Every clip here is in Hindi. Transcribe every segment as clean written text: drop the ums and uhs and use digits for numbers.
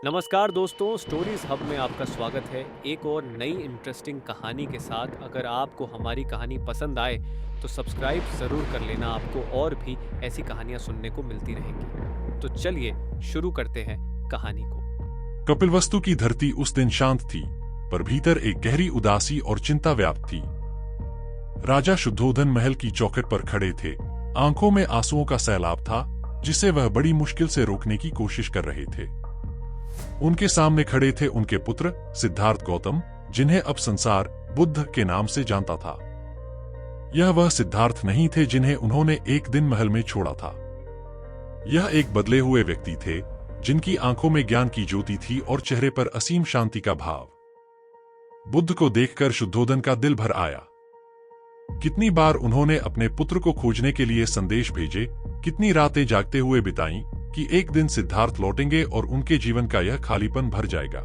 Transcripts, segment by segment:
नमस्कार दोस्तों, स्टोरीज हब में आपका स्वागत है। एक और नई इंटरेस्टिंग कहानी के साथ। अगर आपको हमारी कहानी पसंद आए तो सब्सक्राइब ज़रूर कर लेना, आपको और भी ऐसी कहानियां सुनने को मिलती रहेंगी। तो चलिए शुरू करते हैं कहानी को। कपिलवस्तु की धरती उस दिन शांत थी, पर भीतर एक गहरी उदासी और चिंता व्याप्त थी। राजा शुद्धोधन महल की चौखट पर खड़े थे। आंखों में आंसुओं का सैलाब था, जिसे वह बड़ी मुश्किल से रोकने की कोशिश कर रहे थे। उनके सामने खड़े थे उनके पुत्र सिद्धार्थ गौतम, जिन्हें अब संसार बुद्ध के नाम से जानता था। यह वह सिद्धार्थ नहीं थे जिन्हें उन्होंने एक दिन महल में छोड़ा था। यह एक बदले हुए व्यक्ति थे, जिनकी आंखों में ज्ञान की ज्योति थी और चेहरे पर असीम शांति का भाव। बुद्ध को देखकर शुद्धोधन का दिल भर आया। कितनी बार उन्होंने अपने पुत्र को खोजने के लिए संदेश भेजे, कितनी रातें जागते हुए बिताईं कि एक दिन सिद्धार्थ लौटेंगे और उनके जीवन का यह खालीपन भर जाएगा।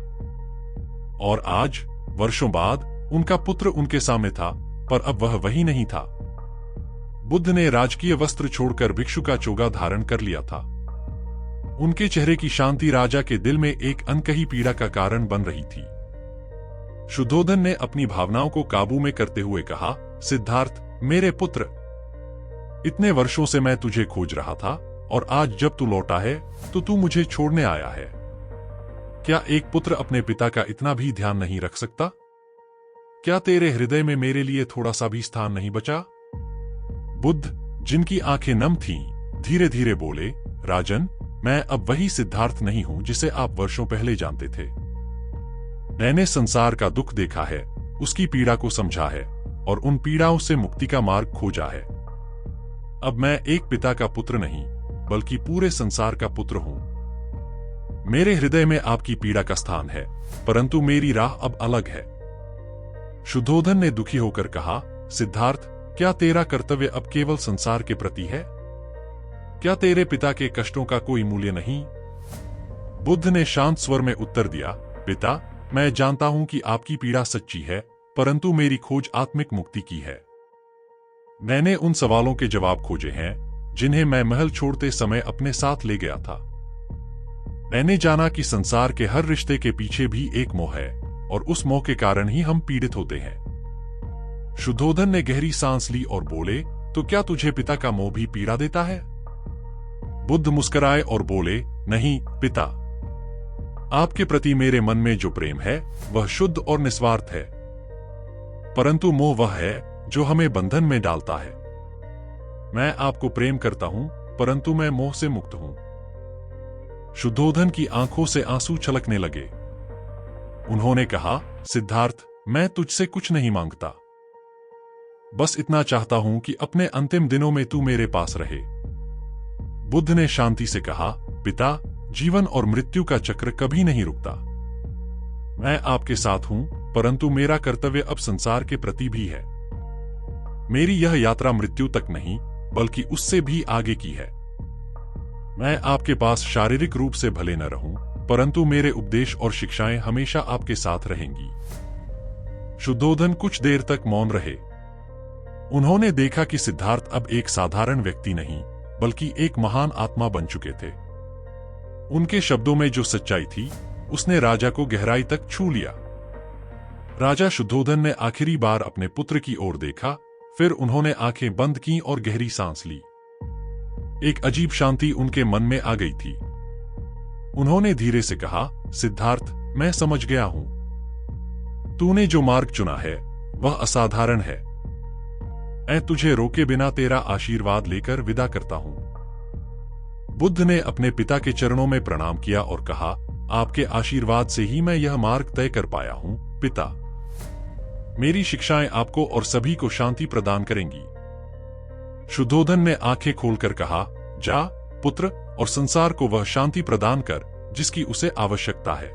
और आज, वर्षों बाद, उनका पुत्र उनके सामने था, पर अब वह वही नहीं था। बुद्ध ने राजकीय वस्त्र छोड़कर भिक्षु का चोगा धारण कर लिया था। उनके चेहरे की शांति राजा के दिल में एक अनकही पीड़ा का कारण बन रही थी। शुद्धोधन ने अपनी भावनाओं को काबू में करते हुए कहा, सिद्धार्थ, मेरे पुत्र, इतने वर्षों से मैं तुझे खोज रहा था, और आज जब तू लौटा है तो तू मुझे छोड़ने आया है। क्या एक पुत्र अपने पिता का इतना भी ध्यान नहीं रख सकता? क्या तेरे हृदय में मेरे लिए थोड़ा सा भी स्थान नहीं बचा? बुद्ध, जिनकी आंखें नम थीं, धीरे धीरे बोले, राजन, मैं अब वही सिद्धार्थ नहीं हूं जिसे आप वर्षों पहले जानते थे। मैंने संसार का दुख देखा है, उसकी पीड़ा को समझा है, और उन पीड़ाओं से मुक्ति का मार्ग खोजा है। अब मैं एक पिता का पुत्र नहीं, बल्कि पूरे संसार का पुत्र हूं। मेरे हृदय में आपकी पीड़ा का स्थान है, परंतु मेरी राह अब अलग है। शुद्धोधन ने दुखी होकर कहा, सिद्धार्थ, क्या तेरा कर्तव्य अब केवल संसार के प्रति है? क्या तेरे पिता के कष्टों का कोई मूल्य नहीं? बुद्ध ने शांत स्वर में उत्तर दिया, पिता, मैं जानता हूं कि आपकी पीड़ा सच्ची है, परंतु मेरी खोज आत्मिक मुक्ति की है। मैंने उन सवालों के जवाब खोजे हैं जिन्हें मैं महल छोड़ते समय अपने साथ ले गया था। मैंने जाना कि संसार के हर रिश्ते के पीछे भी एक मोह है, और उस मोह के कारण ही हम पीड़ित होते हैं। शुद्धोधन ने गहरी सांस ली और बोले, तो क्या तुझे पिता का मोह भी पीड़ा देता है? बुद्ध मुस्कुराए और बोले, नहीं पिता, आपके प्रति मेरे मन में जो प्रेम है वह शुद्ध और निस्वार्थ है, परंतु मोह वह है जो हमें बंधन में डालता है। मैं आपको प्रेम करता हूं, परंतु मैं मोह से मुक्त हूं। शुद्धोधन की आंखों से आंसू छलकने लगे। उन्होंने कहा, सिद्धार्थ, मैं तुझसे कुछ नहीं मांगता, बस इतना चाहता हूं कि अपने अंतिम दिनों में तू मेरे पास रहे। बुद्ध ने शांति से कहा, पिता, जीवन और मृत्यु का चक्र कभी नहीं रुकता। मैं आपके साथ हूं, परंतु मेरा कर्तव्य अब संसार के प्रति भी है। मेरी यह यात्रा मृत्यु तक नहीं, बल्कि उससे भी आगे की है। मैं आपके पास शारीरिक रूप से भले न रहूं, परंतु मेरे उपदेश और शिक्षाएं हमेशा आपके साथ रहेंगी। शुद्धोधन कुछ देर तक मौन रहे। उन्होंने देखा कि सिद्धार्थ अब एक साधारण व्यक्ति नहीं, बल्कि एक महान आत्मा बन चुके थे। उनके शब्दों में जो सच्चाई थी, उसने राजा को गहराई तक छू लिया। राजा शुद्धोधन ने आखिरी बार अपने पुत्र की ओर देखा, फिर उन्होंने आंखें बंद कीं और गहरी सांस ली। एक अजीब शांति उनके मन में आ गई थी। उन्होंने धीरे से कहा, सिद्धार्थ, मैं समझ गया हूं। तूने जो मार्ग चुना है वह असाधारण है। मैं तुझे रोके बिना तेरा आशीर्वाद लेकर विदा करता हूं। बुद्ध ने अपने पिता के चरणों में प्रणाम किया और कहा, आपके आशीर्वाद से ही मैं यह मार्ग तय कर पाया हूं, पिता। मेरी शिक्षाएं आपको और सभी को शांति प्रदान करेंगी। शुद्धोधन ने आंखें खोलकर कहा, जा पुत्र, और संसार को वह शांति प्रदान कर जिसकी उसे आवश्यकता है।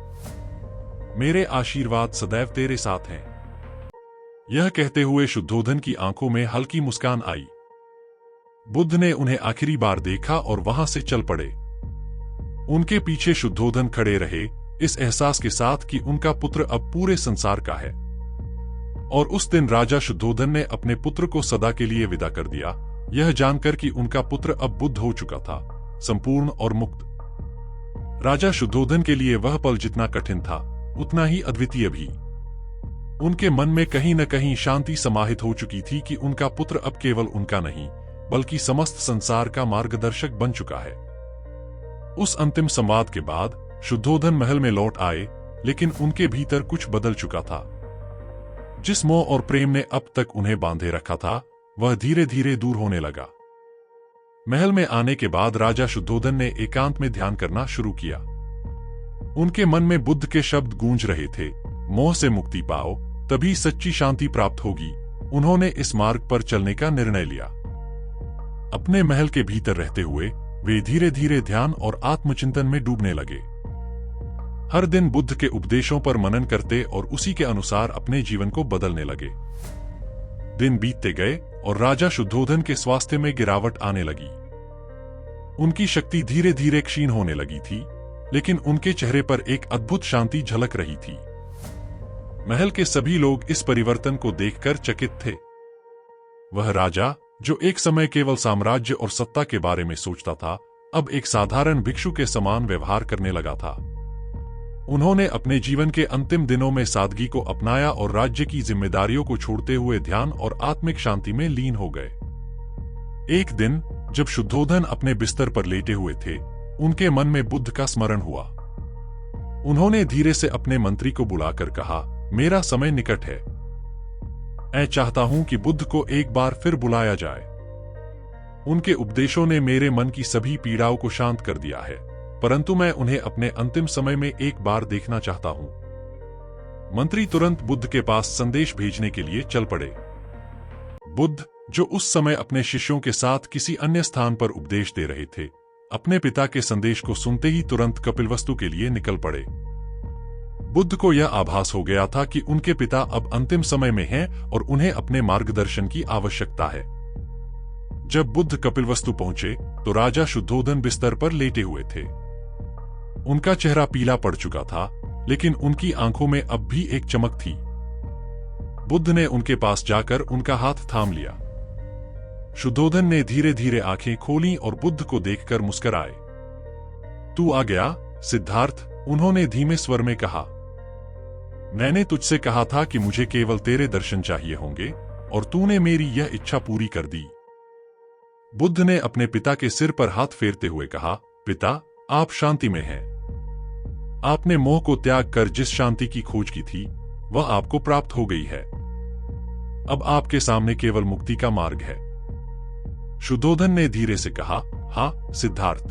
मेरे आशीर्वाद सदैव तेरे साथ हैं। यह कहते हुए शुद्धोधन की आंखों में हल्की मुस्कान आई। बुद्ध ने उन्हें आखिरी बार देखा और वहां से चल पड़े। उनके पीछे शुद्धोधन खड़े रहे, इस एहसास के साथ कि उनका पुत्र अब पूरे संसार का है। और उस दिन राजा शुद्धोधन ने अपने पुत्र को सदा के लिए विदा कर दिया, यह जानकर कि उनका पुत्र अब बुद्ध हो चुका था, संपूर्ण और मुक्त। राजा शुद्धोधन के लिए वह पल जितना कठिन था उतना ही अद्वितीय भी। उनके मन में कहीं न कहीं शांति समाहित हो चुकी थी कि उनका पुत्र अब केवल उनका नहीं बल्कि समस्त संसार का मार्गदर्शक बन चुका है। उस अंतिम संवाद के बाद शुद्धोधन महल में लौट आए, लेकिन उनके भीतर कुछ बदल चुका था। जिस मोह और प्रेम ने अब तक उन्हें बांधे रखा था वह धीरे धीरे दूर होने लगा। महल में आने के बाद राजा शुद्धोधन ने एकांत में ध्यान करना शुरू किया। उनके मन में बुद्ध के शब्द गूंज रहे थे, मोह से मुक्ति पाओ, तभी सच्ची शांति प्राप्त होगी। उन्होंने इस मार्ग पर चलने का निर्णय लिया। अपने महल के भीतर रहते हुए वे धीरे धीरे ध्यान और आत्मचिंतन में डूबने लगे। हर दिन बुद्ध के उपदेशों पर मनन करते और उसी के अनुसार अपने जीवन को बदलने लगे। दिन बीतते गए और राजा शुद्धोधन के स्वास्थ्य में गिरावट आने लगी। उनकी शक्ति धीरे धीरे क्षीण होने लगी थी, लेकिन उनके चेहरे पर एक अद्भुत शांति झलक रही थी। महल के सभी लोग इस परिवर्तन को देखकर चकित थे। वह राजा, जो एक समय केवल साम्राज्य और सत्ता के बारे में सोचता था, अब एक साधारण भिक्षु के समान व्यवहार करने लगा था। उन्होंने अपने जीवन के अंतिम दिनों में सादगी को अपनाया और राज्य की जिम्मेदारियों को छोड़ते हुए ध्यान और आत्मिक शांति में लीन हो गए। एक दिन जब शुद्धोधन अपने बिस्तर पर लेटे हुए थे, उनके मन में बुद्ध का स्मरण हुआ। उन्होंने धीरे से अपने मंत्री को बुलाकर कहा, मेरा समय निकट है। मैं चाहता हूं कि बुद्ध को एक बार फिर बुलाया जाए। उनके उपदेशों ने मेरे मन की सभी पीड़ाओं को शांत कर दिया है, परंतु मैं उन्हें अपने अंतिम समय में एक बार देखना चाहता हूं। मंत्री तुरंत बुद्ध के पास संदेश भेजने के लिए चल पड़े। बुद्ध, जो उस समय अपने शिष्यों के साथ किसी अन्य स्थान पर उपदेश दे रहे थे, अपने पिता के संदेश को सुनते ही तुरंत कपिलवस्तु के लिए निकल पड़े। बुद्ध को यह आभास हो गया था कि उनके पिता अब अंतिम समय में हैं और उन्हें अपने मार्गदर्शन की आवश्यकता है। जब बुद्ध कपिलवस्तु पहुंचे तो राजा शुद्धोधन बिस्तर पर लेटे हुए थे। उनका चेहरा पीला पड़ चुका था, लेकिन उनकी आंखों में अब भी एक चमक थी। बुद्ध ने उनके पास जाकर उनका हाथ थाम लिया। शुद्धोधन ने धीरे धीरे आंखें खोलीं और बुद्ध को देखकर मुस्कुराए। तू आ गया, सिद्धार्थ, उन्होंने धीमे स्वर में कहा। मैंने तुझसे कहा था कि मुझे केवल तेरे दर्शन चाहिए होंगे और तूने मेरी यह इच्छा पूरी कर दी। बुद्ध ने अपने पिता के सिर पर हाथ फेरते हुए कहा, पिता, आप शांति में हैं। आपने मोह को त्याग कर जिस शांति की खोज की थी वह आपको प्राप्त हो गई है। अब आपके सामने केवल मुक्ति का मार्ग है। शुद्धोधन ने धीरे से कहा, हाँ सिद्धार्थ,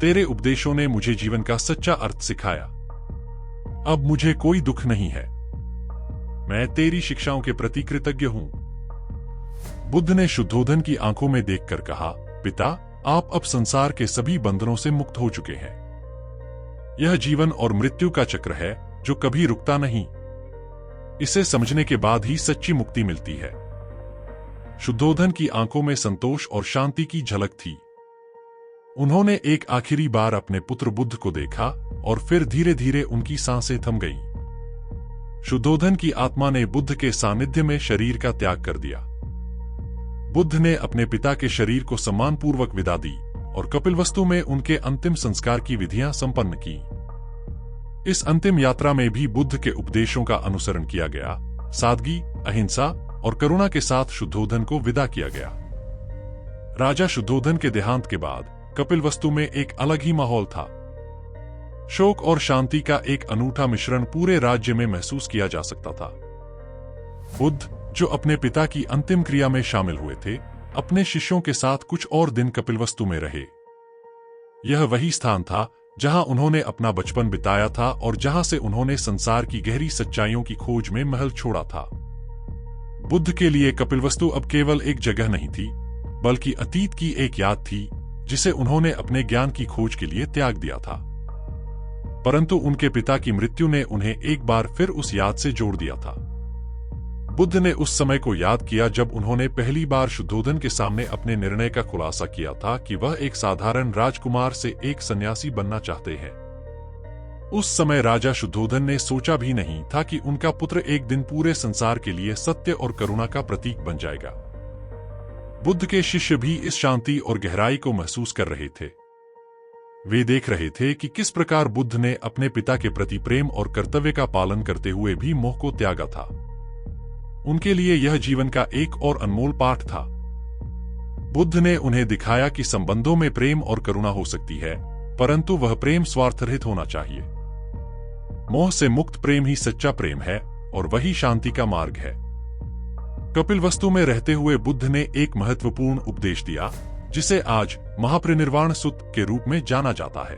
तेरे उपदेशों ने मुझे जीवन का सच्चा अर्थ सिखाया। अब मुझे कोई दुख नहीं है। मैं तेरी शिक्षाओं के प्रति कृतज्ञ हूं। बुद्ध ने शुद्धोधन की आंखों में देखकर कहा, पिता, आप अब संसार के सभी बंधनों से मुक्त हो चुके हैं। यह जीवन और मृत्यु का चक्र है जो कभी रुकता नहीं। इसे समझने के बाद ही सच्ची मुक्ति मिलती है। शुद्धोधन की आंखों में संतोष और शांति की झलक थी। उन्होंने एक आखिरी बार अपने पुत्र बुद्ध को देखा और फिर धीरे धीरे उनकी सांसें थम गईं। शुद्धोधन की आत्मा ने बुद्ध के सानिध्य में शरीर का त्याग कर दिया। बुद्ध ने अपने पिता के शरीर को सम्मानपूर्वक विदा दी और कपिलवस्तु में उनके अंतिम संस्कार की विधियां संपन्न की। इस अंतिम यात्रा में भी बुद्ध के उपदेशों का अनुसरण किया गया। सादगी, अहिंसा और करुणा के साथ शुद्धोधन को विदा किया गया। राजा शुद्धोधन के देहांत के बाद कपिलवस्तु में एक अलग ही माहौल था। शोक और शांति का एक अनूठा मिश्रण पूरे राज्य में महसूस किया जा सकता था। बुद्ध, जो अपने पिता की अंतिम क्रिया में शामिल हुए थे, अपने शिष्यों के साथ कुछ और दिन कपिलवस्तु में रहे। यह वही स्थान था जहां उन्होंने अपना बचपन बिताया था और जहां से उन्होंने संसार की गहरी सच्चाइयों की खोज में महल छोड़ा था। बुद्ध के लिए कपिलवस्तु अब केवल एक जगह नहीं थी, बल्कि अतीत की एक याद थी जिसे उन्होंने अपने ज्ञान की खोज के लिए त्याग दिया था। परंतु उनके पिता की मृत्यु ने उन्हें एक बार फिर उस याद से जोड़ दिया था। बुद्ध ने उस समय को याद किया जब उन्होंने पहली बार शुद्धोधन के सामने अपने निर्णय का खुलासा किया था कि वह एक साधारण राजकुमार से एक सन्यासी बनना चाहते हैं। उस समय राजा शुद्धोधन ने सोचा भी नहीं था कि उनका पुत्र एक दिन पूरे संसार के लिए सत्य और करुणा का प्रतीक बन जाएगा। बुद्ध के शिष्य भी इस शांति और गहराई को महसूस कर रहे थे। वे देख रहे थे कि किस प्रकार बुद्ध ने अपने पिता के प्रति प्रेम और कर्तव्य का पालन करते हुए भी मोह को त्यागा था। उनके लिए यह जीवन का एक और अनमोल पाठ था। बुद्ध ने उन्हें दिखाया कि संबंधों में प्रेम और करुणा हो सकती है, परंतु वह प्रेम स्वार्थरहित होना चाहिए। मोह से मुक्त प्रेम ही सच्चा प्रेम है और वही शांति का मार्ग है। कपिलवस्तु में रहते हुए बुद्ध ने एक महत्वपूर्ण उपदेश दिया, जिसे आज महापरिनिर्वाण सूत्र के रूप में जाना जाता है।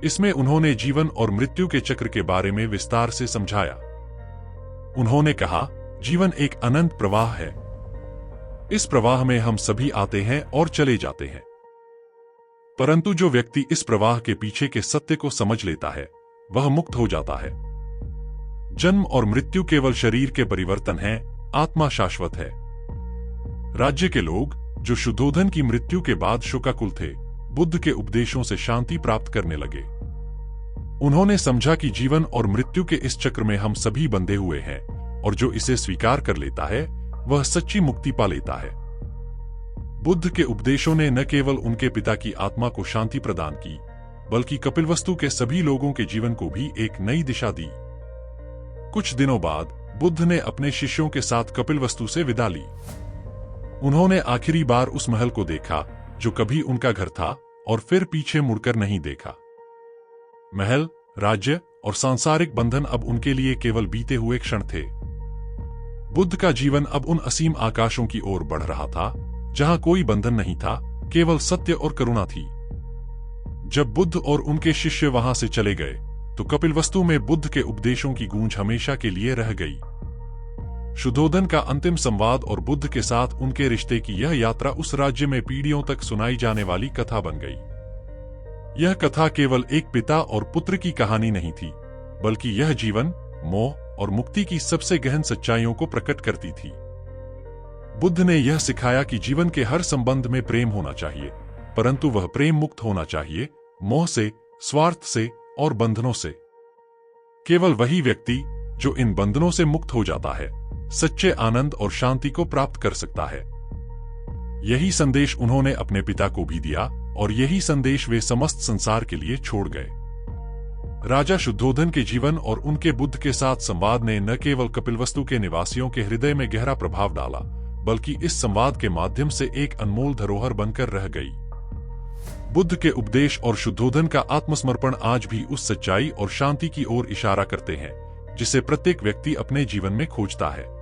इसमें उन्होंने जीवन और मृत्यु के चक्र के बारे में विस्तार से समझाया। उन्होंने कहा, जीवन एक अनंत प्रवाह है। इस प्रवाह में हम सभी आते हैं और चले जाते हैं, परंतु जो व्यक्ति इस प्रवाह के पीछे के सत्य को समझ लेता है वह मुक्त हो जाता है। जन्म और मृत्यु केवल शरीर के परिवर्तन हैं, आत्मा शाश्वत है। राज्य के लोग जो शुद्धोधन की मृत्यु के बाद शोकाकुल थे, बुद्ध के उपदेशों से शांति प्राप्त करने लगे। उन्होंने समझा कि जीवन और मृत्यु के इस चक्र में हम सभी बंधे हुए हैं और जो इसे स्वीकार कर लेता है वह सच्ची मुक्ति पा लेता है। बुद्ध के उपदेशों ने न केवल उनके पिता की आत्मा को शांति प्रदान की, बल्कि कपिलवस्तु के सभी लोगों के जीवन को भी एक नई दिशा दी। कुछ दिनों बाद बुद्ध ने अपने शिष्यों के साथ कपिलवस्तु से विदा ली। उन्होंने आखिरी बार उस महल को देखा जो कभी उनका घर था और फिर पीछे मुड़कर नहीं देखा। महल, राज्य और सांसारिक बंधन अब उनके लिए केवल बीते हुए क्षण थे। बुद्ध का जीवन अब उन असीम आकाशों की ओर बढ़ रहा था जहां कोई बंधन नहीं था, केवल सत्य और करुणा थी। जब बुद्ध और उनके शिष्य वहां से चले गए तो कपिलवस्तु में बुद्ध के उपदेशों की गूंज हमेशा के लिए रह गई। शुद्धोधन का अंतिम संवाद और बुद्ध के साथ उनके रिश्ते की यह यात्रा उस राज्य में पीढ़ियों तक सुनाई जाने वाली कथा बन गई। यह कथा केवल एक पिता और पुत्र की कहानी नहीं थी, बल्कि यह जीवन, मोह और मुक्ति की सबसे गहन सच्चाइयों को प्रकट करती थी। बुद्ध ने यह सिखाया कि जीवन के हर संबंध में प्रेम होना चाहिए, परंतु वह प्रेम मुक्त होना चाहिए, मोह से, स्वार्थ से और बंधनों से। केवल वही व्यक्ति जो इन बंधनों से मुक्त हो जाता है, सच्चे आनंद और शांति को प्राप्त कर सकता है। यही संदेश उन्होंने अपने पिता को भी दिया और यही संदेश वे समस्त संसार के लिए छोड़ गए। राजा शुद्धोधन के जीवन और उनके बुद्ध के साथ संवाद ने न केवल कपिलवस्तु के निवासियों के हृदय में गहरा प्रभाव डाला, बल्कि इस संवाद के माध्यम से एक अनमोल धरोहर बनकर रह गई। बुद्ध के उपदेश और शुद्धोधन का आत्मसमर्पण आज भी उस सच्चाई और शांति की ओर इशारा करते हैं जिसे प्रत्येक व्यक्ति अपने जीवन में खोजता है।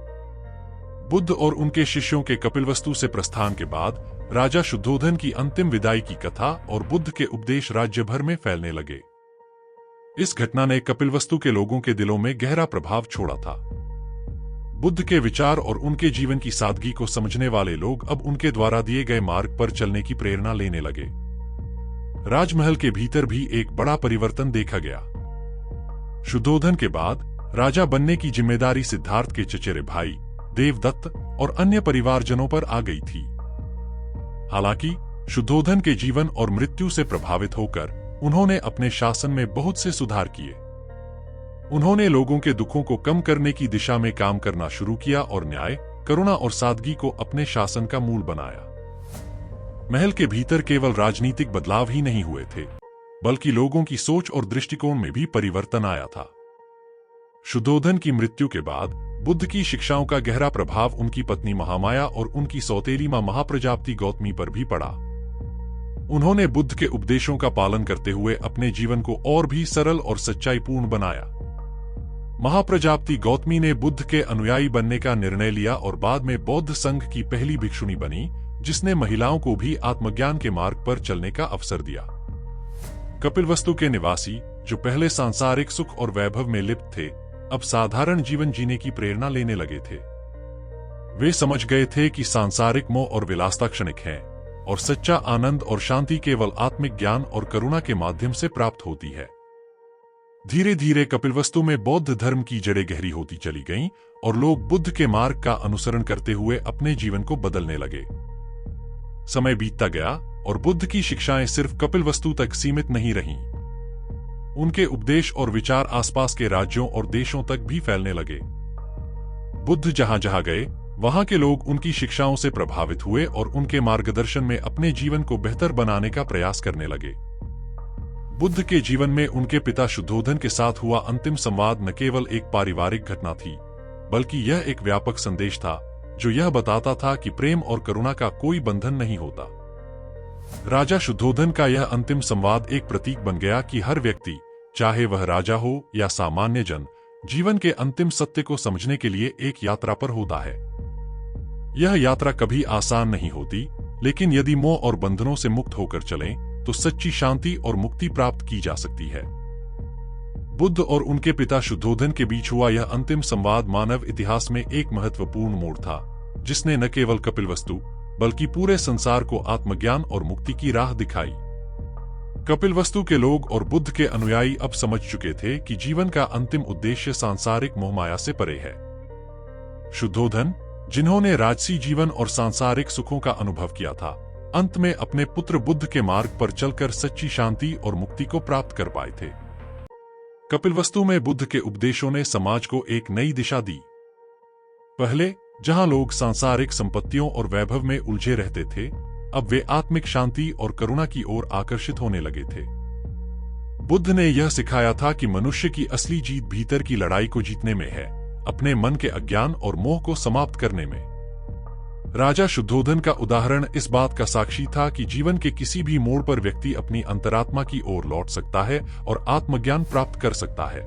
बुद्ध और उनके शिष्यों के कपिलवस्तु से प्रस्थान के बाद राजा शुद्धोधन की अंतिम विदाई की कथा और बुद्ध के उपदेश राज्य भर में फैलने लगे। इस घटना ने कपिलवस्तु के लोगों के दिलों में गहरा प्रभाव छोड़ा था। बुद्ध के विचार और उनके जीवन की सादगी को समझने वाले लोग अब उनके द्वारा दिए गए मार्ग पर चलने की प्रेरणा लेने लगे। राजमहल के भीतर भी एक बड़ा परिवर्तन देखा गया। शुद्धोधन के बाद राजा बनने की जिम्मेदारी सिद्धार्थ के चचेरे भाई देवदत्त और अन्य परिवारजनों पर आ गई थी। हालांकि शुद्धोधन के जीवन और मृत्यु से प्रभावित होकर उन्होंने अपने शासन में बहुत से सुधार किए। उन्होंने लोगों के दुखों को कम करने की दिशा में काम करना शुरू किया और न्याय, करुणा और सादगी को अपने शासन का मूल बनाया। महल के भीतर केवल राजनीतिक बदलाव ही नहीं हुए थे, बल्कि लोगों की सोच और दृष्टिकोण में भी परिवर्तन आया था। शुद्धोधन की मृत्यु के बाद बुद्ध की शिक्षाओं का गहरा प्रभाव उनकी पत्नी महामाया और उनकी सौतेली मां महाप्रजापति गौतमी पर भी पड़ा। उन्होंने बुद्ध के उपदेशों का पालन करते हुए अपने जीवन को और भी सरल और सच्चाईपूर्ण बनाया। महाप्रजापति गौतमी ने बुद्ध के अनुयायी बनने का निर्णय लिया और बाद में बौद्ध संघ की पहली भिक्षुणी बनी, जिसने महिलाओं को भी आत्मज्ञान के मार्ग पर चलने का अवसर दिया। कपिलवस्तु के निवासी, जो पहले सांसारिक सुख और वैभव में लिप्त थे, अब साधारण जीवन जीने की प्रेरणा लेने लगे थे। वे समझ गए थे कि सांसारिक मोह और विलासता क्षणिक हैं और सच्चा आनंद और शांति केवल आत्मिक ज्ञान और करुणा के माध्यम से प्राप्त होती है। धीरे धीरे कपिलवस्तु में बौद्ध धर्म की जड़ें गहरी होती चली गईं और लोग बुद्ध के मार्ग का अनुसरण करते हुए अपने जीवन को बदलने लगे। समय बीतता गया और बुद्ध की शिक्षाएं सिर्फ कपिलवस्तु तक सीमित नहीं रहीं। उनके उपदेश और विचार आसपास के राज्यों और देशों तक भी फैलने लगे। बुद्ध जहां जहां गए, वहां के लोग उनकी शिक्षाओं से प्रभावित हुए और उनके मार्गदर्शन में अपने जीवन को बेहतर बनाने का प्रयास करने लगे। बुद्ध के जीवन में उनके पिता शुद्धोधन के साथ हुआ अंतिम संवाद न केवल एक पारिवारिक घटना थी, बल्कि यह एक व्यापक संदेश था जो यह बताता था कि प्रेम और करुणा का कोई बंधन नहीं होता। राजा शुद्धोधन का यह अंतिम संवाद एक प्रतीक बन गया कि हर व्यक्ति, चाहे वह राजा हो या सामान्य जन, जीवन के अंतिम सत्य को समझने के लिए एक यात्रा पर होता है। यह यात्रा कभी आसान नहीं होती, लेकिन यदि मोह और बंधनों से मुक्त होकर चलें, तो सच्ची शांति और मुक्ति प्राप्त की जा सकती है। बुद्ध और उनके पिता शुद्धोधन के बीच हुआ यह अंतिम संवाद मानव इतिहास में एक महत्वपूर्ण मोड़ था, जिसने न केवल कपिलवस्तु बल्कि पूरे संसार को आत्मज्ञान और मुक्ति की राह दिखाई। कपिलवस्तु के लोग और बुद्ध के अनुयायी अब समझ चुके थे कि जीवन का अंतिम उद्देश्य सांसारिक मोहमाया से परे है। शुद्धोधन, जिन्होंने राजसी जीवन और सांसारिक सुखों का अनुभव किया था, अंत में अपने पुत्र बुद्ध के मार्ग पर चलकर सच्ची शांति और मुक्ति को प्राप्त कर पाए थे। कपिलवस्तु में बुद्ध के उपदेशों ने समाज को एक नई दिशा दी। पहले, जहां लोग सांसारिक संपत्तियों और वैभव में उलझे रहते थे, अब वे आत्मिक शांति और करुणा की ओर आकर्षित होने लगे थे। बुद्ध ने यह सिखाया था कि मनुष्य की असली जीत भीतर की लड़ाई को जीतने में है, अपने मन के अज्ञान और मोह को समाप्त करने में। राजा शुद्धोधन का उदाहरण इस बात का साक्षी था कि जीवन के किसी भी मोड़ पर व्यक्ति अपनी अंतरात्मा की ओर लौट सकता है और आत्मज्ञान प्राप्त कर सकता है।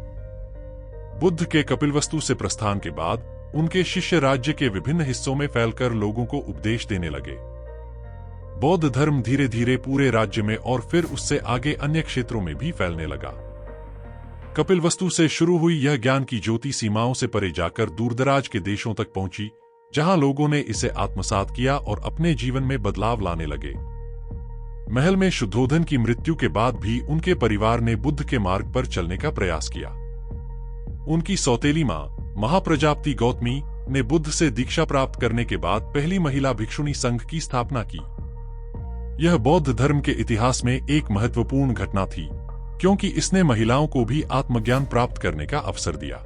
बुद्ध के कपिलवस्तु से प्रस्थान के बाद उनके शिष्य राज्य के विभिन्न हिस्सों में फैलकर लोगों को उपदेश देने लगे। बौद्ध धर्म धीरे धीरे पूरे राज्य में और फिर उससे आगे अन्य क्षेत्रों में भी फैलने लगा। कपिलवस्तु से शुरू हुई यह ज्ञान की ज्योति सीमाओं से परे जाकर दूरदराज के देशों तक पहुंची, जहां लोगों ने इसे आत्मसात किया और अपने जीवन में बदलाव लाने लगे। महल में शुद्धोधन की मृत्यु के बाद भी उनके परिवार ने बुद्ध के मार्ग पर चलने का प्रयास किया। उनकी सौतेली मां महाप्रजापति गौतमी ने बुद्ध से दीक्षा प्राप्त करने के बाद पहली महिला भिक्षुणी संघ की स्थापना की। यह बौद्ध धर्म के इतिहास में एक महत्वपूर्ण घटना थी, क्योंकि इसने महिलाओं को भी आत्मज्ञान प्राप्त करने का अवसर दिया।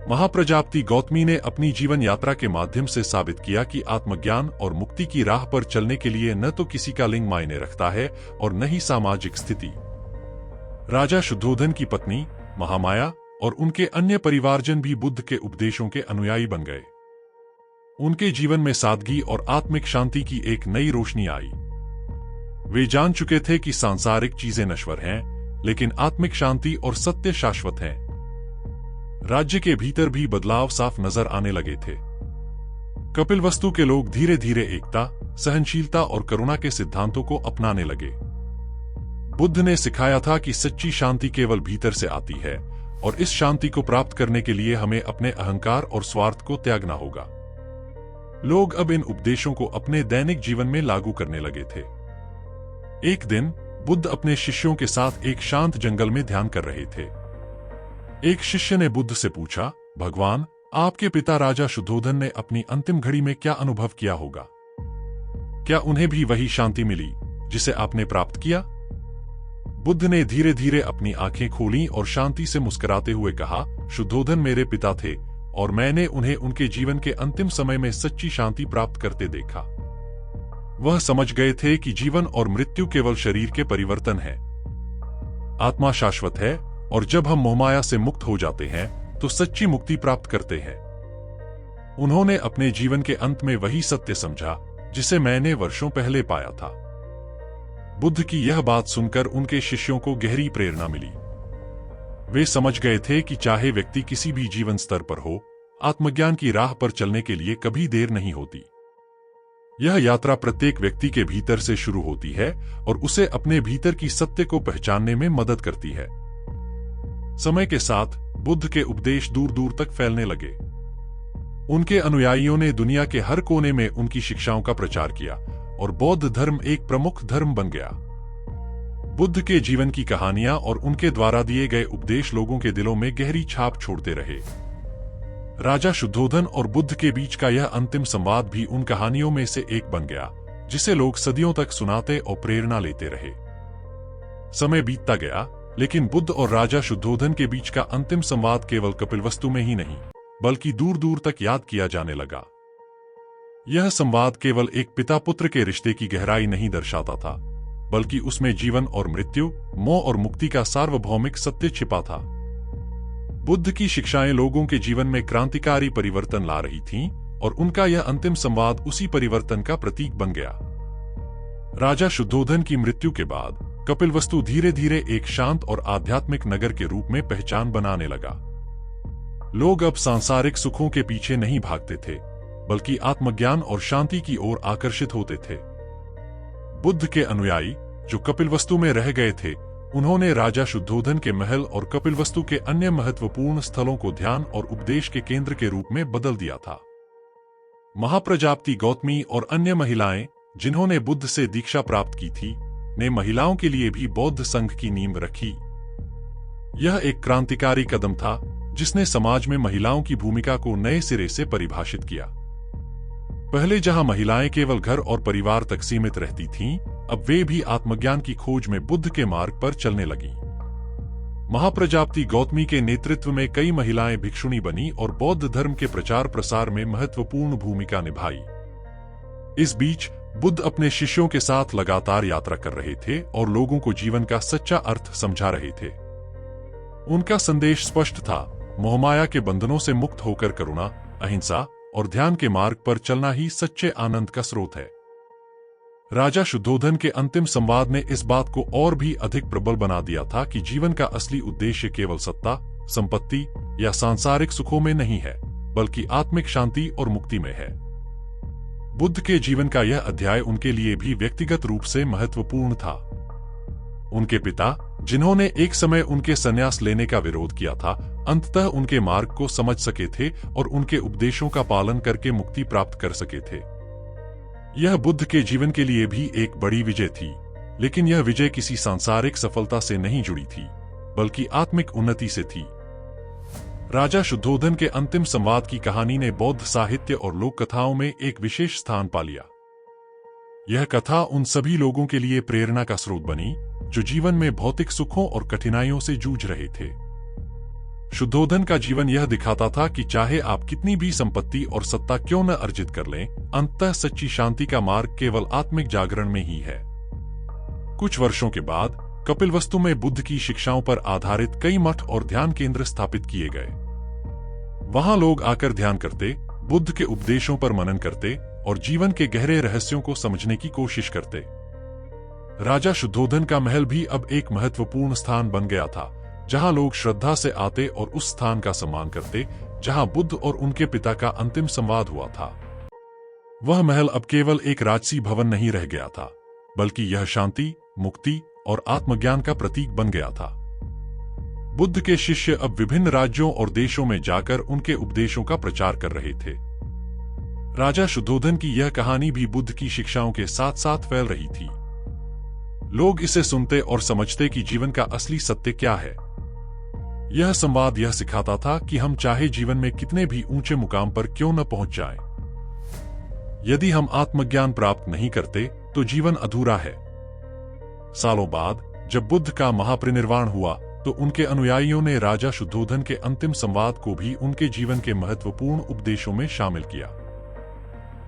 महाप्रजापति गौतमी ने अपनी जीवन यात्रा के माध्यम से साबित किया कि आत्मज्ञान और मुक्ति की राह पर चलने के लिए न तो किसी का लिंग मायने रखता है और न ही सामाजिक स्थिति। राजा शुद्धोधन की पत्नी महामाया और उनके अन्य परिवारजन भी बुद्ध के उपदेशों के अनुयायी बन गए। उनके जीवन में सादगी और आत्मिक शांति की एक नई रोशनी आई। वे जान चुके थे कि सांसारिक चीजें नश्वर हैं, लेकिन आत्मिक शांति और सत्य शाश्वत हैं। राज्य के भीतर भी बदलाव साफ नजर आने लगे थे। कपिलवस्तु के लोग धीरे धीरे एकता, सहनशीलता और करुणा के सिद्धांतों को अपनाने लगे। बुद्ध ने सिखाया था कि सच्ची शांति केवल भीतर से आती है और इस शांति को प्राप्त करने के लिए हमें अपने अहंकार और स्वार्थ को त्यागना होगा। लोग अब इन उपदेशों को अपने दैनिक जीवन में लागू करने लगे थे। एक दिन बुद्ध अपने शिष्यों के साथ एक शांत जंगल में ध्यान कर रहे थे। एक शिष्य ने बुद्ध से पूछा, भगवान, आपके पिता राजा शुद्धोधन ने अपनी अंतिम घड़ी में क्या अनुभव किया होगा? क्या उन्हें भी वही शांति मिली जिसे आपने प्राप्त किया? बुद्ध ने धीरे धीरे अपनी आंखें खोलीं और शांति से मुस्कुराते हुए कहा, शुद्धोधन मेरे पिता थे और मैंने उन्हें उनके जीवन के अंतिम समय में सच्ची शांति प्राप्त करते देखा। वह समझ गए थे कि जीवन और मृत्यु केवल शरीर के परिवर्तन है। आत्मा शाश्वत है और जब हम मोहमाया से मुक्त हो जाते हैं तो सच्ची मुक्ति प्राप्त करते हैं। उन्होंने अपने जीवन के अंत में वही सत्य समझा जिसे मैंने वर्षों पहले पाया था। बुद्ध की यह बात सुनकर उनके शिष्यों को गहरी प्रेरणा मिली। वे समझ गए थे कि चाहे व्यक्ति किसी भी जीवन स्तर पर हो, आत्मज्ञान की राह पर चलने के लिए कभी देर नहीं होती। यह यात्रा प्रत्येक व्यक्ति के भीतर से शुरू होती है और उसे अपने भीतर की सत्य को पहचानने में मदद करती है। समय के साथ बुद्ध के उपदेश दूर दूर तक फैलने लगे। उनके अनुयायियों ने दुनिया के हर कोने में उनकी शिक्षाओं का प्रचार किया और बौद्ध धर्म एक प्रमुख धर्म बन गया। बुद्ध के जीवन की कहानियां और उनके द्वारा दिए गए उपदेश लोगों के दिलों में गहरी छाप छोड़ते रहे। राजा शुद्धोधन और बुद्ध के बीच का यह अंतिम संवाद भी उन कहानियों में से एक बन गया, जिसे लोग सदियों तक सुनाते और प्रेरणा लेते रहे। समय बीतता गया, लेकिन बुद्ध और राजा शुद्धोधन के बीच का अंतिम संवाद केवल कपिलवस्तु में ही नहीं, बल्कि दूर दूर तक याद किया जाने लगा। यह संवाद केवल एक पिता पुत्र के रिश्ते की गहराई नहीं दर्शाता था, बल्कि उसमें जीवन और मृत्यु, मोह और मुक्ति का सार्वभौमिक सत्य छिपा था। बुद्ध की शिक्षाएं लोगों के जीवन में क्रांतिकारी परिवर्तन ला रही थीं और उनका यह अंतिम संवाद उसी परिवर्तन का प्रतीक बन गया। राजा शुद्धोधन की मृत्यु के बाद कपिलवस्तु धीरे धीरे एक शांत और आध्यात्मिक नगर के रूप में पहचान बनाने लगा। लोग अब सांसारिक सुखों के पीछे नहीं भागते थे, बल्कि आत्मज्ञान और शांति की ओर आकर्षित होते थे। बुद्ध के अनुयायी जो कपिलवस्तु में रह गए थे, उन्होंने राजा शुद्धोधन के महल और कपिलवस्तु के अन्य महत्वपूर्ण स्थलों को ध्यान और उपदेश के केंद्र के रूप में बदल दिया था। महाप्रजापति गौतमी और अन्य महिलाएं जिन्होंने बुद्ध से दीक्षा प्राप्त की थी, ने महिलाओं के लिए भी बौद्ध संघ की नींव रखी। यह एक क्रांतिकारी कदम था जिसने समाज में महिलाओं की भूमिका को नए सिरे से परिभाषित किया। पहले जहां महिलाएं केवल घर और परिवार तक सीमित रहती थीं, अब वे भी आत्मज्ञान की खोज में बुद्ध के मार्ग पर चलने लगीं। महाप्रजापति गौतमी के नेतृत्व में कई महिलाएं भिक्षुणी बनी और बौद्ध धर्म के प्रचार प्रसार में महत्वपूर्ण भूमिका निभाई। इस बीच बुद्ध अपने शिष्यों के साथ लगातार यात्रा कर रहे थे और लोगों को जीवन का सच्चा अर्थ समझा रहे थे। उनका संदेश स्पष्ट था, मोहमाया के बंधनों से मुक्त होकर करुणा, अहिंसा और ध्यान के मार्ग पर चलना ही सच्चे आनंद का स्रोत है। राजा शुद्धोधन के अंतिम संवाद ने इस बात को और भी अधिक प्रबल बना दिया था कि जीवन का असली उद्देश्य केवल सत्ता, संपत्ति या सांसारिक सुखों में नहीं है, बल्कि आत्मिक शांति और मुक्ति में है। बुद्ध के जीवन का यह अध्याय उनके लिए भी व्यक्तिगत रूप से महत्वपूर्ण था। उनके पिता, जिन्होंने एक समय उनके संन्यास लेने का विरोध किया था, अंततः उनके मार्ग को समझ सके थे और उनके उपदेशों का पालन करके मुक्ति प्राप्त कर सके थे। यह बुद्ध के जीवन के लिए भी एक बड़ी विजय थी, लेकिन यह विजय किसी सांसारिक सफलता से नहीं जुड़ी थी, बल्कि आत्मिक उन्नति से थी। राजा शुद्धोधन के अंतिम संवाद की कहानी ने बौद्ध साहित्य और लोक कथाओं में एक विशेष स्थान पा लिया। यह कथा उन सभी लोगों के लिए प्रेरणा का स्रोत बनी जो जीवन में भौतिक सुखों और कठिनाइयों से जूझ रहे थे। शुद्धोधन का जीवन यह दिखाता था कि चाहे आप कितनी भी संपत्ति और सत्ता क्यों न अर्जित कर लें, अंततः सच्ची शांति का मार्ग केवल आत्मिक जागरण में ही है। कुछ वर्षों के बाद कपिलवस्तु में बुद्ध की शिक्षाओं पर आधारित कई मठ और ध्यान केंद्र स्थापित किए गए। वहां लोग आकर ध्यान करते, बुद्ध के उपदेशों पर मनन करते और जीवन के गहरे रहस्यों को समझने की कोशिश करते। राजा शुद्धोधन का महल भी अब एक महत्वपूर्ण स्थान बन गया था, जहां लोग श्रद्धा से आते और उस स्थान का सम्मान करते जहां बुद्ध और उनके पिता का अंतिम संवाद हुआ था। वह महल अब केवल एक राजसी भवन नहीं रह गया था, बल्कि यह शांति, मुक्ति और आत्मज्ञान का प्रतीक बन गया था। बुद्ध के शिष्य अब विभिन्न राज्यों और देशों में जाकर उनके उपदेशों का प्रचार कर रहे थे। राजा शुद्धोधन की यह कहानी भी बुद्ध की शिक्षाओं के साथ साथ फैल रही थी। लोग इसे सुनते और समझते कि जीवन का असली सत्य क्या है। यह संवाद यह सिखाता था कि हम चाहे जीवन में कितने भी ऊंचे मुकाम पर क्यों न पहुंच जाएं, यदि हम आत्मज्ञान प्राप्त नहीं करते तो जीवन अधूरा है। सालों बाद जब बुद्ध का महापरिनिर्वाण हुआ तो उनके अनुयायियों ने राजा शुद्धोधन के अंतिम संवाद को भी उनके जीवन के महत्वपूर्ण उपदेशों में शामिल किया।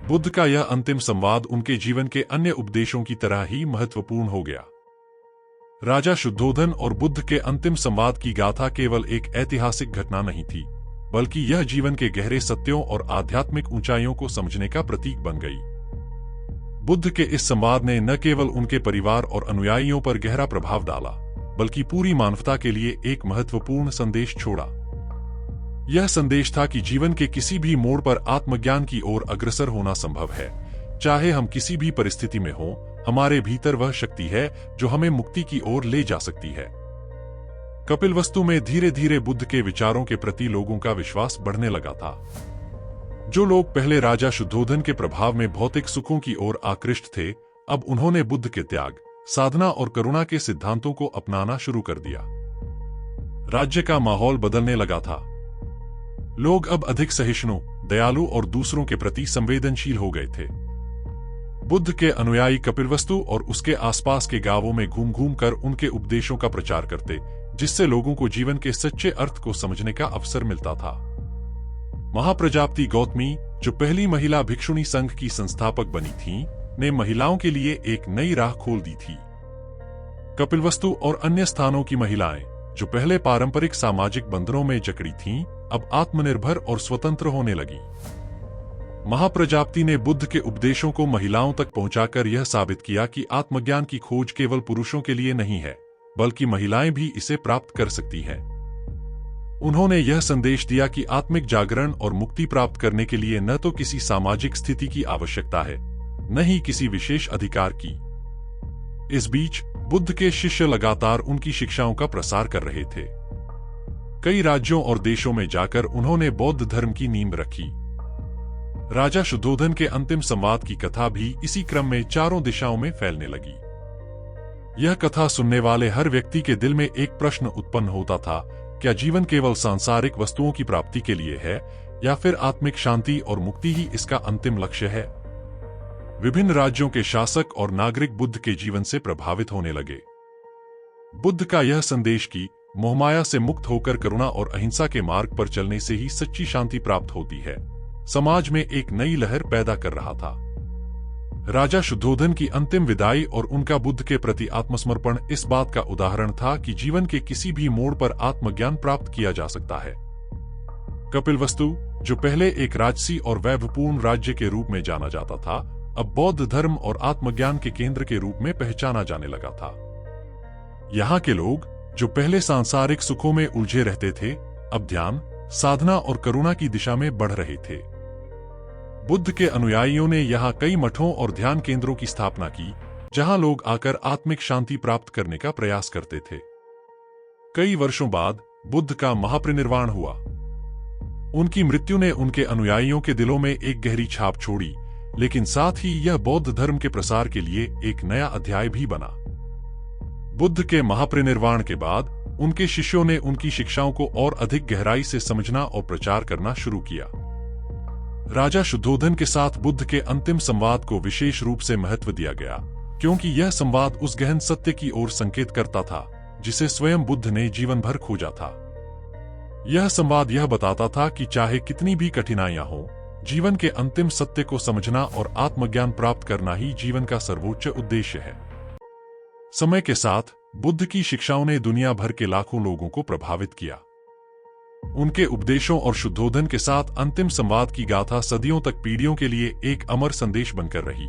बुद्ध का यह अंतिम संवाद उनके जीवन के अन्य उपदेशों की तरह ही महत्वपूर्ण हो गया। राजा शुद्धोधन और बुद्ध के अंतिम संवाद की गाथा केवल एक ऐतिहासिक घटना नहीं थी, बल्कि यह जीवन के गहरे सत्यों और आध्यात्मिक ऊंचाइयों को समझने का प्रतीक बन गई। बुद्ध के इस संवाद ने न केवल उनके परिवार और अनुयायियों पर गहरा प्रभाव डाला, बल्कि पूरी मानवता के लिए एक महत्वपूर्ण संदेश छोड़ा। यह संदेश था कि जीवन के किसी भी मोड़ पर आत्मज्ञान की ओर अग्रसर होना संभव है। चाहे हम किसी भी परिस्थिति में हों, हमारे भीतर वह शक्ति है जो हमें मुक्ति की ओर ले जा सकती है। कपिलवस्तु में धीरे धीरे बुद्ध के विचारों के प्रति लोगों का विश्वास बढ़ने लगा था। जो लोग पहले राजा शुद्धोधन के प्रभाव में भौतिक सुखों की ओर आकृष्ट थे, अब उन्होंने बुद्ध के त्याग, साधना और करुणा के सिद्धांतों को अपनाना शुरू कर दिया। राज्य का माहौल बदलने लगा था। लोग अब अधिक सहिष्णु, दयालु और दूसरों के प्रति संवेदनशील हो गए थे। बुद्ध के अनुयायी कपिलवस्तु और उसके आसपास के गांवों में घूम घूम कर उनके उपदेशों का प्रचार करते, जिससे लोगों को जीवन के सच्चे अर्थ को समझने का अवसर मिलता था। महाप्रजापति गौतमी, जो पहली महिला भिक्षुणी संघ की संस्थापक बनी थीं, ने महिलाओं के लिए एक नई राह खोल दी थी। कपिलवस्तु और अन्य स्थानों की महिलाएं, जो पहले पारंपरिक सामाजिक बंधनों में जकड़ी थीं, अब आत्मनिर्भर और स्वतंत्र होने लगी। महाप्रजापति ने बुद्ध के उपदेशों को महिलाओं तक पहुंचाकर यह साबित किया कि आत्मज्ञान की खोज केवल पुरुषों के लिए नहीं है, बल्कि महिलाएं भी इसे प्राप्त कर सकती हैं। उन्होंने यह संदेश दिया कि आत्मिक जागरण और मुक्ति प्राप्त करने के लिए न तो किसी सामाजिक स्थिति की आवश्यकता है, न ही किसी विशेष अधिकार की। इस बीच बुद्ध के शिष्य लगातार उनकी शिक्षाओं का प्रसार कर रहे थे। कई राज्यों और देशों में जाकर उन्होंने बौद्ध धर्म की नींव रखी। राजा शुद्धोधन के अंतिम संवाद की कथा भी इसी क्रम में चारों दिशाओं में फैलने लगी। यह कथा सुनने वाले हर व्यक्ति के दिल में एक प्रश्न उत्पन्न होता था, क्या जीवन केवल सांसारिक वस्तुओं की प्राप्ति के लिए है, या फिर आत्मिक शांति और मुक्ति ही इसका अंतिम लक्ष्य है? विभिन्न राज्यों के शासक और नागरिक बुद्ध के जीवन से प्रभावित होने लगे। बुद्ध का यह संदेश कि मोहमाया से मुक्त होकर करुणा और अहिंसा के मार्ग पर चलने से ही सच्ची शांति प्राप्त होती है, समाज में एक नई लहर पैदा कर रहा था। राजा शुद्धोधन की अंतिम विदाई और उनका बुद्ध के प्रति आत्मसमर्पण इस बात का उदाहरण था कि जीवन के किसी भी मोड़ पर आत्मज्ञान प्राप्त किया जा सकता है। कपिलवस्तु, जो पहले एक राजसी और वैभवपूर्ण राज्य के रूप में जाना जाता था, अब बौद्ध धर्म और आत्मज्ञान के केंद्र के रूप में पहचाना जाने लगा था। यहाँ के लोग, जो पहले सांसारिक सुखों में उलझे रहते थे, अब ध्यान, साधना और करुणा की दिशा में बढ़ रहे थे। बुद्ध के अनुयायियों ने यहाँ कई मठों और ध्यान केंद्रों की स्थापना की, जहाँ लोग आकर आत्मिक शांति प्राप्त करने का प्रयास करते थे। कई वर्षों बाद बुद्ध का महापरिनिर्वाण हुआ। उनकी मृत्यु ने उनके अनुयायियों के दिलों में एक गहरी छाप छोड़ी, लेकिन साथ ही यह बौद्ध धर्म के प्रसार के लिए एक नया अध्याय भी बना। बुद्ध के महापरिनिर्वाण के बाद उनके शिष्यों ने उनकी शिक्षाओं को और अधिक गहराई से समझना और प्रचार करना शुरू किया। राजा शुद्धोधन के साथ बुद्ध के अंतिम संवाद को विशेष रूप से महत्व दिया गया, क्योंकि यह संवाद उस गहन सत्य की ओर संकेत करता था जिसे स्वयं बुद्ध ने जीवन भर खोजा था। यह संवाद यह बताता था कि चाहे कितनी भी कठिनाइयां हों, जीवन के अंतिम सत्य को समझना और आत्मज्ञान प्राप्त करना ही जीवन का सर्वोच्च उद्देश्य है। समय के साथ बुद्ध की शिक्षाओं ने दुनिया भर के लाखों लोगों को प्रभावित किया। उनके उपदेशों और शुद्धोधन के साथ अंतिम संवाद की गाथा सदियों तक पीढ़ियों के लिए एक अमर संदेश बनकर रही।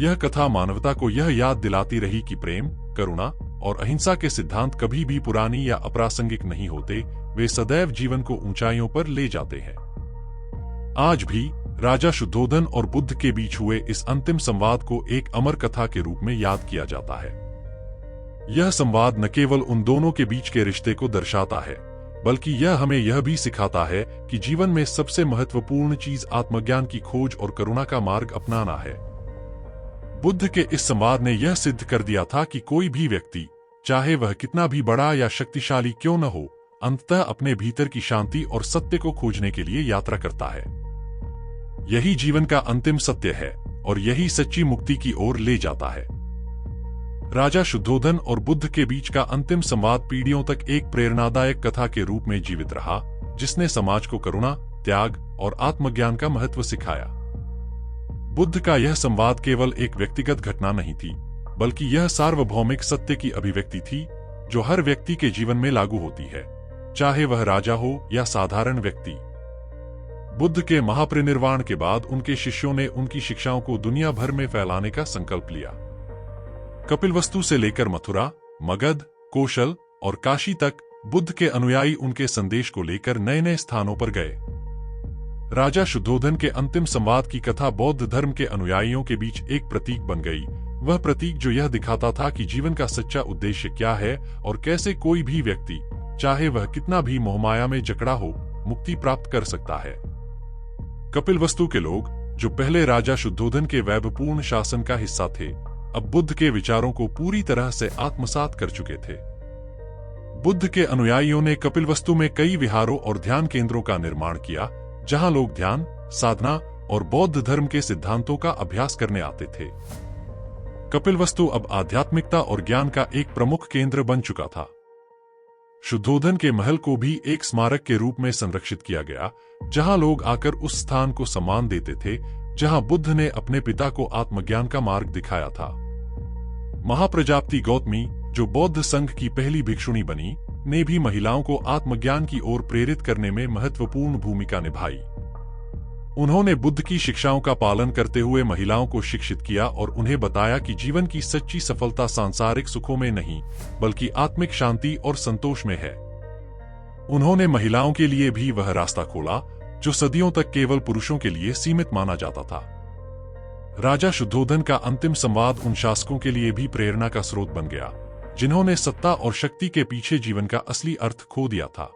यह कथा मानवता को यह याद दिलाती रही कि प्रेम, करुणा और अहिंसा के सिद्धांत कभी भी पुरानी या अप्रासंगिक नहीं होते, वे सदैव जीवन को ऊंचाइयों पर ले जाते हैं। आज भी राजा शुद्धोधन और बुद्ध के बीच हुए इस अंतिम संवाद को एक अमर कथा के रूप में याद किया जाता है। यह संवाद न केवल उन दोनों के बीच के रिश्ते को दर्शाता है, बल्कि यह हमें यह भी सिखाता है कि जीवन में सबसे महत्वपूर्ण चीज आत्मज्ञान की खोज और करुणा का मार्ग अपनाना है। बुद्ध के इस संवाद ने यह सिद्ध कर दिया था कि कोई भी व्यक्ति, चाहे वह कितना भी बड़ा या शक्तिशाली क्यों न हो, अंततः अपने भीतर की शांति और सत्य को खोजने के लिए यात्रा करता है। यही जीवन का अंतिम सत्य है और यही सच्ची मुक्ति की ओर ले जाता है। राजा शुद्धोधन और बुद्ध के बीच का अंतिम संवाद पीढ़ियों तक एक प्रेरणादायक कथा के रूप में जीवित रहा, जिसने समाज को करुणा, त्याग और आत्मज्ञान का महत्व सिखाया। बुद्ध का यह संवाद केवल एक व्यक्तिगत घटना नहीं थी, बल्कि यह सार्वभौमिक सत्य की अभिव्यक्ति थी, जो हर व्यक्ति के जीवन में लागू होती है, चाहे वह राजा हो या साधारण व्यक्ति। बुद्ध के महापरिनिर्वाण के बाद उनके शिष्यों ने उनकी शिक्षाओं को दुनिया भर में फैलाने का संकल्प लिया। कपिलवस्तु से लेकर मथुरा, मगध, कौशल और काशी तक बुद्ध के अनुयायी उनके संदेश को लेकर नए नए स्थानों पर गए। राजा शुद्धोधन के अंतिम संवाद की कथा बौद्ध धर्म के अनुयायियों के बीच एक प्रतीक बन गई, वह प्रतीक जो यह दिखाता था कि जीवन का सच्चा उद्देश्य क्या है और कैसे कोई भी व्यक्ति, चाहे वह कितना भी मोहमाया में जकड़ा हो, मुक्ति प्राप्त कर सकता है। कपिलवस्तु के लोग, जो पहले राजा शुद्धोधन के वैभवपूर्ण शासन का हिस्सा थे, अब बुद्ध के विचारों को पूरी तरह से आत्मसात कर चुके थे। बुद्ध के अनुयायियों ने कपिलवस्तु में कई विहारों और ध्यान केंद्रों का निर्माण किया, जहां लोग ध्यान, साधना और बौद्ध धर्म के सिद्धांतों का अभ्यास करने आते थे। कपिलवस्तु अब आध्यात्मिकता और ज्ञान का एक प्रमुख केंद्र बन चुका था। शुद्धोधन के महल को भी एक स्मारक के रूप में संरक्षित किया गया, जहां लोग आकर उस स्थान को सम्मान देते थे जहां बुद्ध ने अपने पिता को आत्मज्ञान का मार्ग दिखाया था। महाप्रजापति गौतमी, जो बौद्ध संघ की पहली भिक्षुणी बनी, ने भी महिलाओं को आत्मज्ञान की ओर प्रेरित करने में महत्वपूर्ण भूमिका निभाई। उन्होंने बुद्ध की शिक्षाओं का पालन करते हुए महिलाओं को शिक्षित किया और उन्हें बताया कि जीवन की सच्ची सफलता सांसारिक सुखों में नहीं, बल्कि आत्मिक शांति और संतोष में है। उन्होंने महिलाओं के लिए भी वह रास्ता खोला जो सदियों तक केवल पुरुषों के लिए सीमित माना जाता था। राजा शुद्धोधन का अंतिम संवाद उन शासकों के लिए भी प्रेरणा का स्रोत बन गया, जिन्होंने सत्ता और शक्ति के पीछे जीवन का असली अर्थ खो दिया था।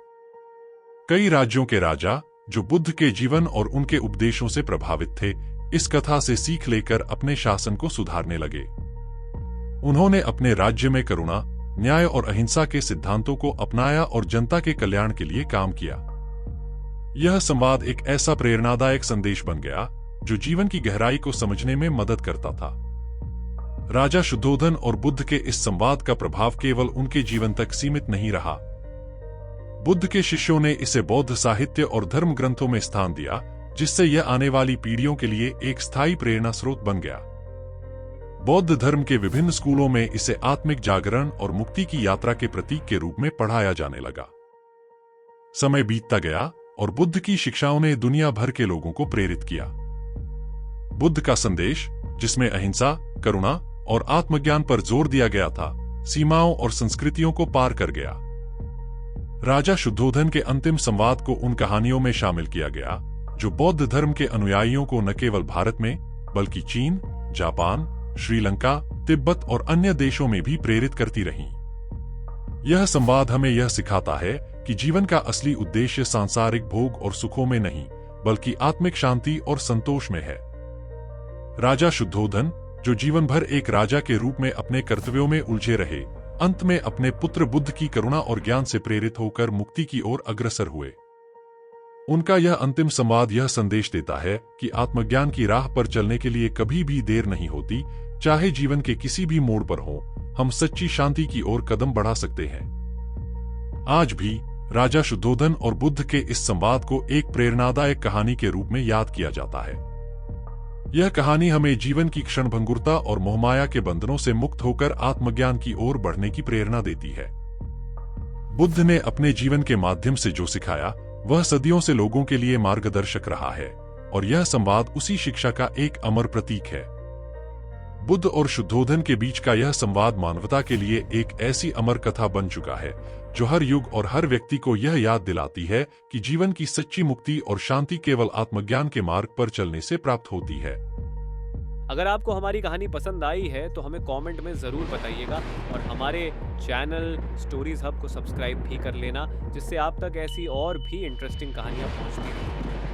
कई राज्यों के राजा, जो बुद्ध के जीवन और उनके उपदेशों से प्रभावित थे, इस कथा से सीख लेकर अपने शासन को सुधारने लगे। उन्होंने अपने राज्य में करुणा, न्याय और अहिंसा के सिद्धांतों को अपनाया और जनता के कल्याण के लिए काम किया। यह संवाद एक ऐसा प्रेरणादायक संदेश बन गया जो जीवन की गहराई को समझने में मदद करता था। राजा शुद्धोधन और बुद्ध के इस संवाद का प्रभाव केवल उनके जीवन तक सीमित नहीं रहा। बुद्ध के शिष्यों ने इसे बौद्ध साहित्य और धर्म ग्रंथों में स्थान दिया, जिससे यह आने वाली पीढ़ियों के लिए एक स्थायी प्रेरणा स्रोत बन गया। बौद्ध धर्म के विभिन्न स्कूलों में इसे आत्मिक जागरण और मुक्ति की यात्रा के प्रतीक के रूप में पढ़ाया जाने लगा। समय बीतता गया और बुद्ध की शिक्षाओं ने दुनिया भर के लोगों को प्रेरित किया। बुद्ध का संदेश, जिसमें अहिंसा, करुणा और आत्मज्ञान पर जोर दिया गया था, सीमाओं और संस्कृतियों को पार कर गया। राजा शुद्धोधन के अंतिम संवाद को उन कहानियों में शामिल किया गया जो बौद्ध धर्म के अनुयायियों को न केवल भारत में, बल्कि चीन, जापान, श्रीलंका, तिब्बत और अन्य देशों में भी प्रेरित करती रहीं। यह संवाद हमें यह सिखाता है कि जीवन का असली उद्देश्य सांसारिक भोग और सुखों में नहीं, बल्कि आत्मिक शांति और संतोष में है। राजा शुद्धोधन, जो जीवन भर एक राजा के रूप में अपने कर्तव्यों में उलझे रहे, अंत में अपने पुत्र बुद्ध की करुणा और ज्ञान से प्रेरित होकर मुक्ति की ओर अग्रसर हुए। उनका यह अंतिम संवाद यह संदेश देता है कि आत्मज्ञान की राह पर चलने के लिए कभी भी देर नहीं होती। चाहे जीवन के किसी भी मोड़ पर हो, हम सच्ची शांति की ओर कदम बढ़ा सकते हैं। आज भी राजा शुद्धोधन और बुद्ध के इस संवाद को एक प्रेरणादायक कहानी के रूप में याद किया जाता है। यह कहानी हमें जीवन की क्षणभंगुरता और मोहमाया के बंधनों से मुक्त होकर आत्मज्ञान की ओर बढ़ने की प्रेरणा देती है। बुद्ध ने अपने जीवन के माध्यम से जो सिखाया, वह सदियों से लोगों के लिए मार्गदर्शक रहा है, और यह संवाद उसी शिक्षा का एक अमर प्रतीक है। बुद्ध और शुद्धोधन के बीच का यह संवाद मानवता के लिए एक ऐसी अमर कथा बन चुका है जो हर युग और हर व्यक्ति को यह याद दिलाती है कि जीवन की सच्ची मुक्ति और शांति केवल आत्मज्ञान के मार्ग पर चलने से प्राप्त होती है। अगर आपको हमारी कहानी पसंद आई है तो हमें कमेंट में ज़रूर बताइएगा और हमारे चैनल स्टोरीज हब को सब्सक्राइब भी कर लेना, जिससे आप तक ऐसी और भी इंटरेस्टिंग कहानियाँ पहुँचती रहें।